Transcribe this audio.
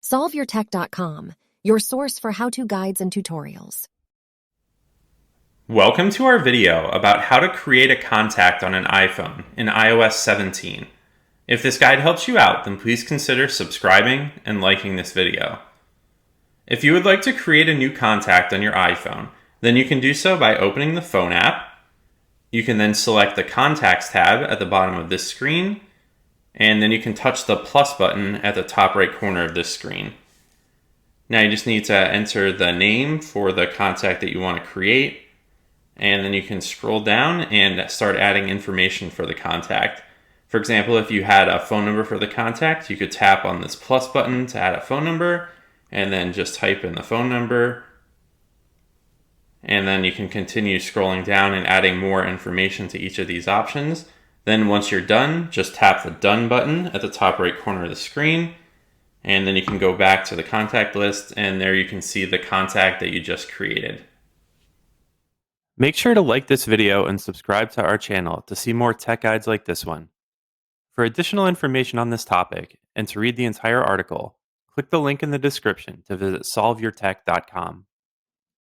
SolveYourTech.com, your source for how-to guides and tutorials. Welcome to our video about how to create a contact on an iPhone in iOS 17. If this guide helps you out, then please consider subscribing and liking this video. If you would like to create a new contact on your iPhone, then you can do so by opening the Phone app. You can then select the Contacts tab at the bottom of this screen, and then you can touch the plus button at the top right corner of this screen. Now you just need to enter the name for the contact that you want to create, and then you can scroll down and start adding information for the contact. For example, if you had a phone number for the contact, you could tap on this plus button to add a phone number, and then just type in the phone number. And then you can continue scrolling down and adding more information to each of these options. Then once you're done, just tap the Done button at the top right corner of the screen, and then you can go back to the contact list, and there you can see the contact that you just created. Make sure to like this video and subscribe to our channel to see more tech guides like this one. For additional information on this topic and to read the entire article, click the link in the description to visit solveyourtech.com.